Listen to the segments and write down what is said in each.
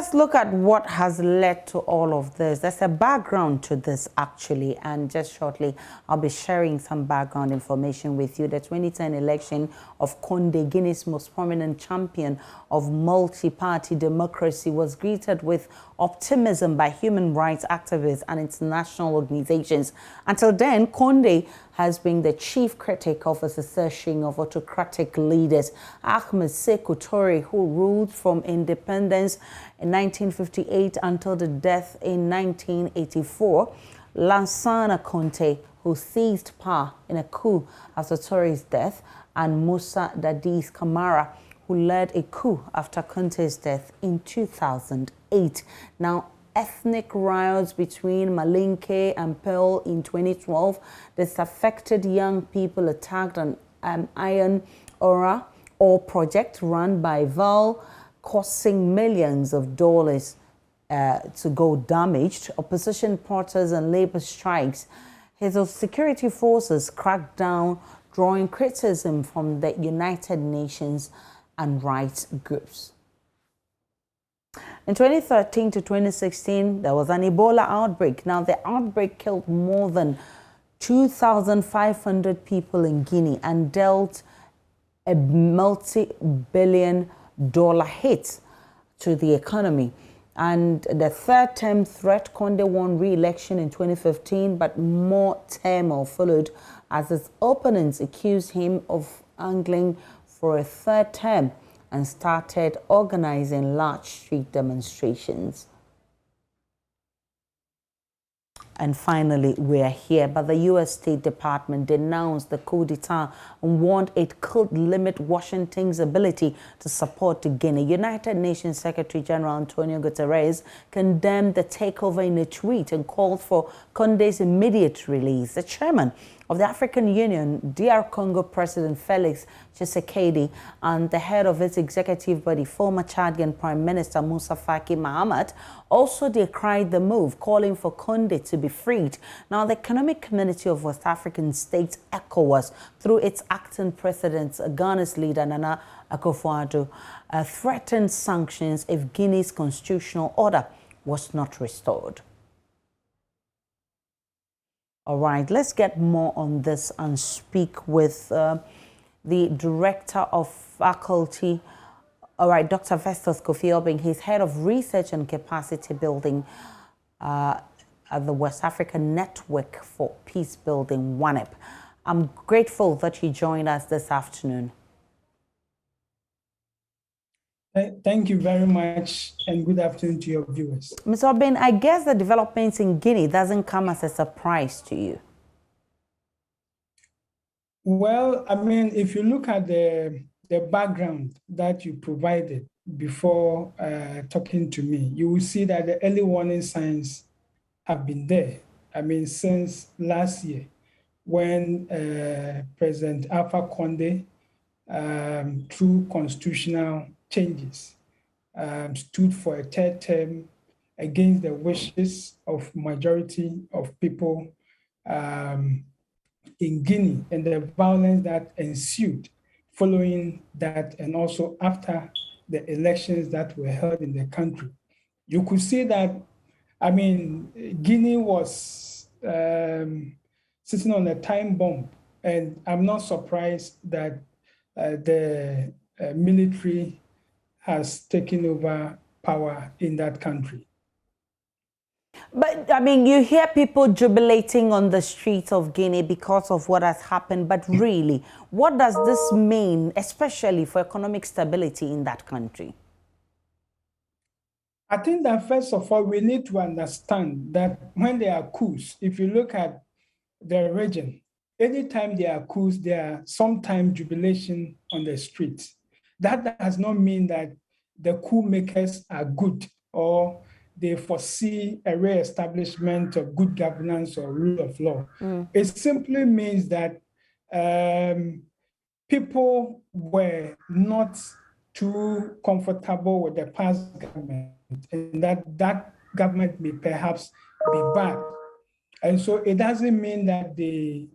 let's look at what has led to all of this. There's a background to this, actually, and just shortly, I'll be sharing some background information with you. The 2010 election of Condé, Guinea's most prominent champion of multi-party democracy, was greeted with optimism by human rights activists and international organizations. Until then, Condé has been the chief critic of a succession of autocratic leaders. Ahmed Sékou Touré, who ruled from independence in 1958 until the death in 1984, Lansana Conté, who seized power in a coup after Touré's death, and Moussa Dadis Camara, who led a coup after Conté's death in 2008. Now, ethnic riots between Malinke and Pearl in 2012, disaffected young people attacked an iron ore project run by Val, causing millions of dollars to go damaged. Opposition protests and labor strikes. His security forces cracked down, drawing criticism from the United Nations and rights groups. In 2013 to 2016, there was an Ebola outbreak. Now, the outbreak killed more than 2,500 people in Guinea and dealt a multi-billion-dollar hit to the economy. And the third-term threat, Condé won re-election in 2015, but more turmoil followed as his opponents accused him of angling for a third term and started organizing large street demonstrations. And finally, we're here. But the U.S. State Department denounced the coup d'etat and warned it could limit Washington's ability to support Guinea. United Nations Secretary General Antonio Guterres condemned the takeover in a tweet and called for Condé's immediate release. The chairman of the African Union, DR Congo President Felix Tshisekedi, and the head of its executive body, former Chadian Prime Minister Moussa Faki Mahamat, also decried the move, calling for Condé to be freed. Now, the Economic Community of West African States, ECOWAS, through its acting president, Ghana's leader Nana Akufo-Addo, threatened sanctions if Guinea's constitutional order was not restored. All right, let's get more on this and speak with the Director of Faculty, all right, Dr. Festus Kofi-Obing. He's Head of Research and Capacity Building at the West African Network for Peace Building, WANEP. I'm grateful that you joined us this afternoon. Thank you very much, and good afternoon to your viewers. Mr. Obing, I guess the developments in Guinea doesn't come as a surprise to you. Well, I mean, if you look at the background that you provided before talking to me, you will see that the early warning signs have been there. I mean, since last year, when President Alpha Condé, through constitutional changes, stood for a third term against the wishes of majority of people in Guinea, and the violence that ensued following that, and also after the elections that were held in the country. You could see that, I mean, Guinea was sitting on a time bomb, and I'm not surprised that the military has taken over power in that country. But, I mean, you hear people jubilating on the streets of Guinea because of what has happened, but really, what does this mean, especially for economic stability in that country? I think that, first of all, we need to understand that when there are coups, if you look at the region, anytime there are coups, there are sometimes jubilation on the streets. That does not mean that the coup makers are good or they foresee a re-establishment of good governance or rule of law. It simply means that people were not too comfortable with the past government, and that government may perhaps be bad. And so it doesn't mean that they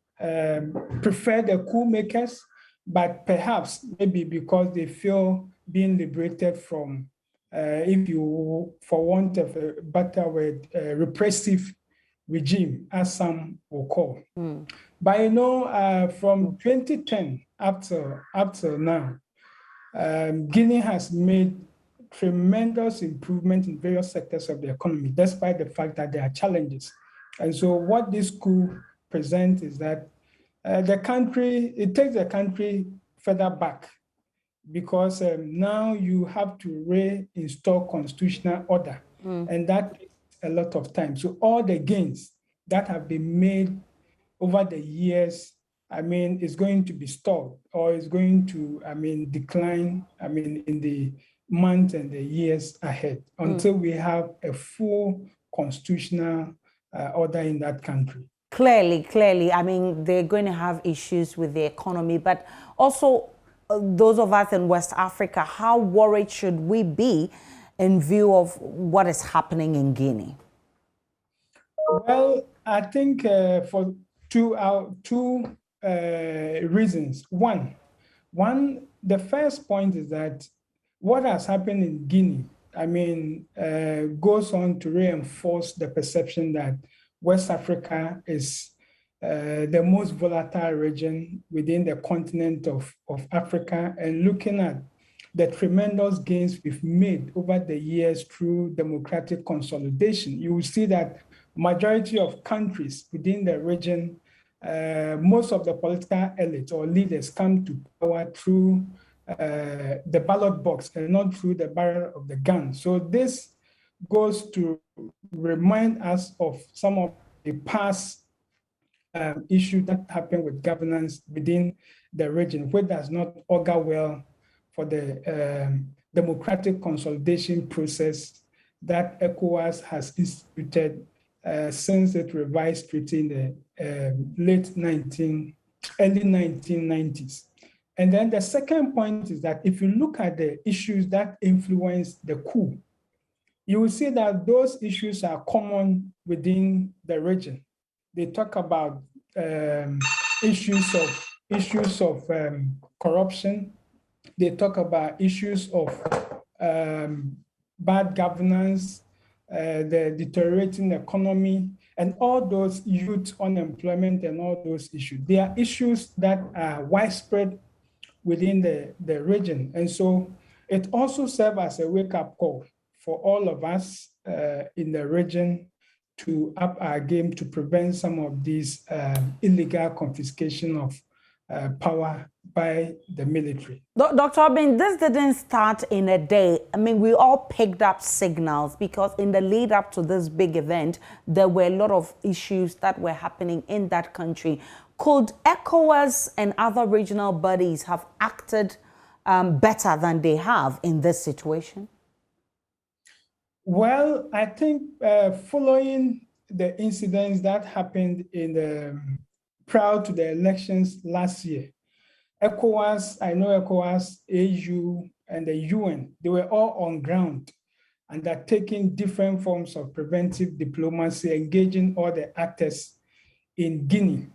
prefer the coup makers, but perhaps maybe because they feel being liberated from if you, for want of a better word, repressive regime, as some will call. But you know, from 2010 up to now, Guinea has made tremendous improvement in various sectors of the economy, despite the fact that there are challenges. And so what this coup presents is that it takes the country further back, because now you have to reinstall constitutional order, and that takes a lot of time. So all the gains that have been made over the years, I mean, is going to be stalled, or is going to, I mean, decline, I mean, in the months and the years ahead, until we have a full constitutional order in that country. Clearly, I mean, they're going to have issues with the economy, but also those of us in West Africa, how worried should we be in view of what is happening in Guinea? Well, I think for two reasons. One, the first point is that what has happened in Guinea, I mean, goes on to reinforce the perception that West Africa is the most volatile region within the continent of Africa, and looking at the tremendous gains we've made over the years through democratic consolidation, you will see that majority of countries within the region, most of the political elites or leaders come to power through the ballot box and not through the barrel of the gun. So this goes to remind us of some of the past issues that happened with governance within the region, which does not augur well for the democratic consolidation process that ECOWAS has instituted since it revised treaty in the early 1990s. And then the second point is that if you look at the issues that influenced the coup, you will see that those issues are common within the region. They talk about issues of corruption. They talk about issues of bad governance, the deteriorating economy, and all those youth unemployment and all those issues. They are issues that are widespread within the region. And so it also serves as a wake-up call for all of us in the region to up our game to prevent some of these illegal confiscation of power by the military. Dr. Obin, this didn't start in a day. I mean, we all picked up signals because in the lead up to this big event, there were a lot of issues that were happening in that country. Could ECOWAS and other regional bodies have acted better than they have in this situation? Well, I think following the incidents that happened prior to the elections last year, ECOWAS, I know ECOWAS, AU, and the UN, they were all on ground undertaking different forms of preventive diplomacy, engaging all the actors in Guinea.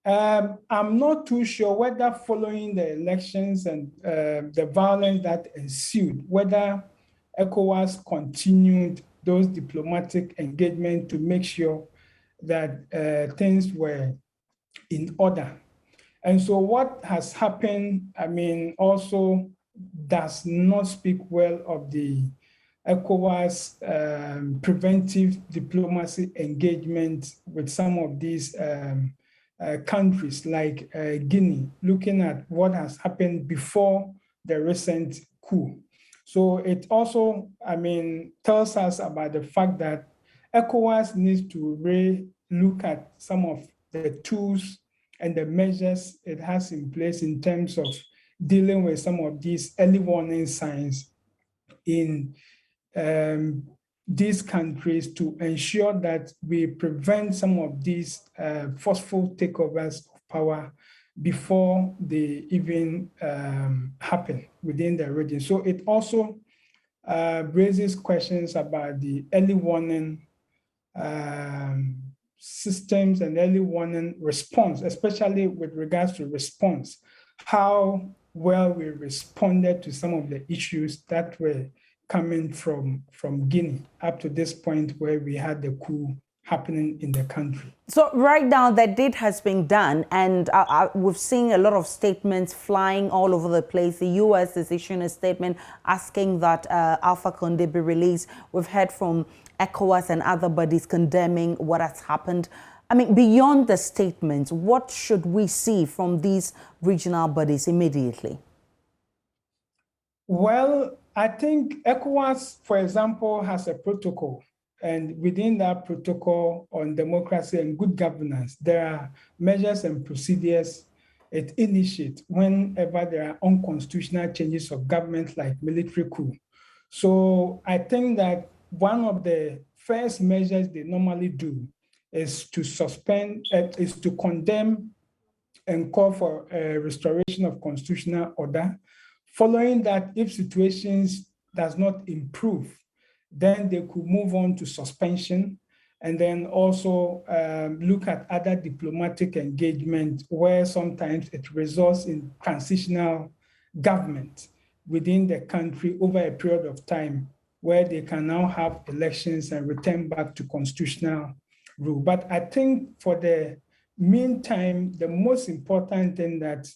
I'm not too sure whether following the elections and the violence that ensued, whether ECOWAS continued those diplomatic engagement to make sure that things were in order. And so what has happened, I mean, also does not speak well of the ECOWAS preventive diplomacy engagement with some of these countries like Guinea, looking at what has happened before the recent coup. So it also, I mean, tells us about the fact that ECOWAS needs to look at some of the tools and the measures it has in place in terms of dealing with some of these early warning signs in these countries to ensure that we prevent some of these forceful takeovers of power before they even happen within the region. So it also raises questions about the early warning systems and early warning response, especially with regards to response, how well we responded to some of the issues that were coming from Guinea up to this point where we had the coup happening in the country. So right now that deed has been done, and we've seen a lot of statements flying all over the place. The U.S. is issuing a statement asking that Alpha Condé be released. We've heard from ECOWAS and other bodies condemning what has happened. I mean, beyond the statements, what should we see from these regional bodies immediately? Well, I think ECOWAS, for example, has a protocol. And within that protocol on democracy and good governance, there are measures and procedures it initiates whenever there are unconstitutional changes of government like military coup. So I think that one of the first measures they normally do is to condemn and call for a restoration of constitutional order. Following that, if situations does not improve, then they could move on to suspension and then also look at other diplomatic engagement where sometimes it results in transitional government within the country over a period of time where they can now have elections and return back to constitutional rule. But I think for the meantime, the most important thing that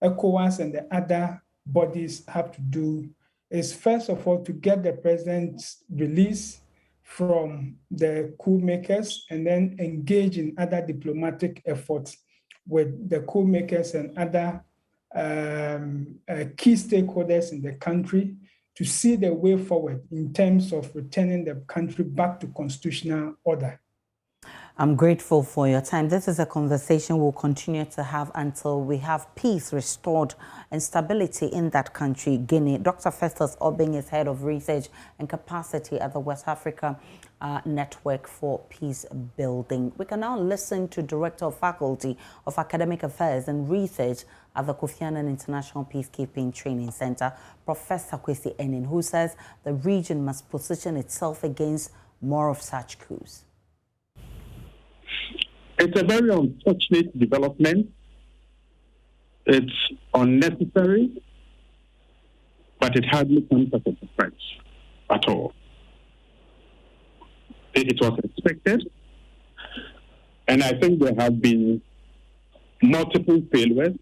ECOWAS and the other bodies have to do is, first of all, to get the president's release from the coup makers and then engage in other diplomatic efforts with the coup makers and other key stakeholders in the country to see the way forward in terms of returning the country back to constitutional order. I'm grateful for your time. This is a conversation we'll continue to have until we have peace restored and stability in that country, Guinea. Dr. Festus Obeng is head of research and capacity at the West Africa Network for Peace Building. We can now listen to Director of Faculty of Academic Affairs and Research at the Kofi Annan International Peacekeeping Training Center, Professor Kwesi Enin, who says the region must position itself against more of such coups. It's a very unfortunate development. It's unnecessary, but it hardly comes as a surprise at all. It was expected, and I think there have been multiple failures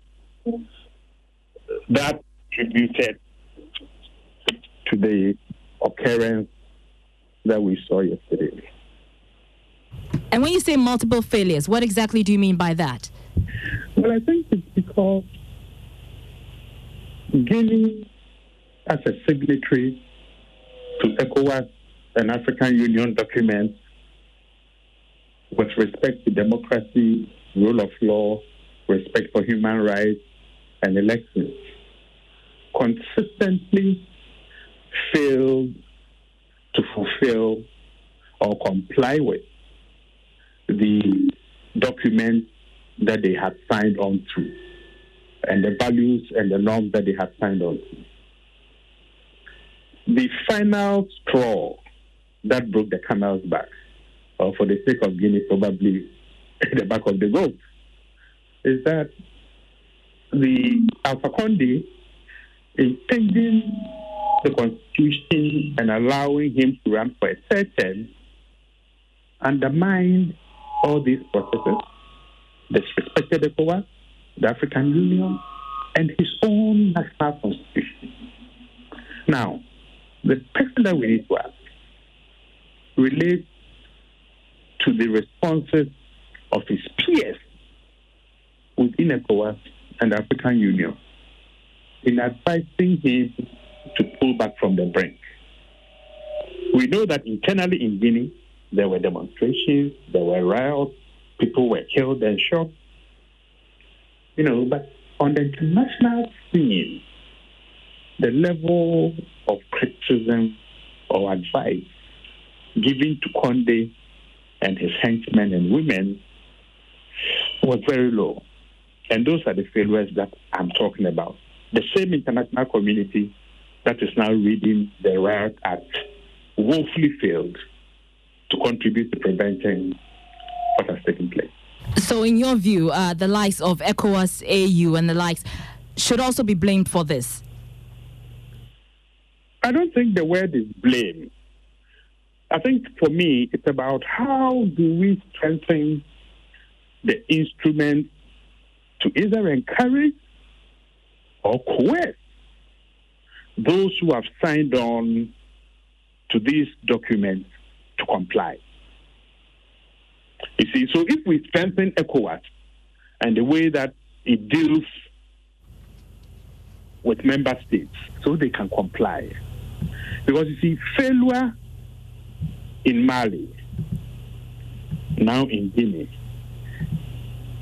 that contributed to the occurrence that we saw yesterday. And when you say multiple failures, what exactly do you mean by that? Well, I think it's because Guinea, as a signatory to ECOWAS and African Union documents with respect to democracy, rule of law, respect for human rights, and elections, consistently failed to fulfill or comply with the documents that they had signed on to and the values and the norms that they had signed on to. The final straw that broke the camel's back, or for the sake of Guinea, probably the back of the goat, is that the Alpha Condé, in changing the constitution and allowing him to run for a third term, undermined all these processes, disrespected ECOWAS, the African Union, and his own national constitution. Now, the question that we need to ask relates to the responses of his peers within ECOWAS and the African Union in advising him to pull back from the brink. We know that internally in Guinea, there were demonstrations, there were riots, people were killed and shot. But on the international scene, the level of criticism or advice given to Condé and his henchmen and women was very low. And those are the failures that I'm talking about. The same international community that is now reading the Riot Act woefully failed to contribute to preventing what has taken place. So in your view, the likes of ECOWAS, AU and the likes should also be blamed for this? I don't think the word is blame. I think for me, it's about how do we strengthen the instrument to either encourage or coerce those who have signed on to these documents to comply. You see, so if we strengthen ECOWAS and the way that it deals with member states so they can comply, because you see, failure in Mali, now in Guinea,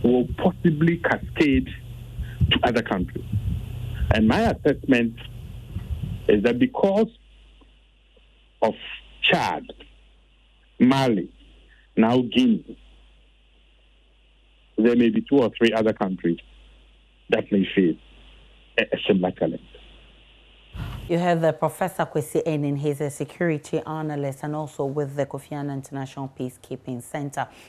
will possibly cascade to other countries. And my assessment is that because of Chad, Mali, now Guinea, there may be 2 or 3 other countries that may face a similar challenge. You have the Professor Kwesi Enin. He's a security analyst and also with the Kofi Annan International Peacekeeping Center.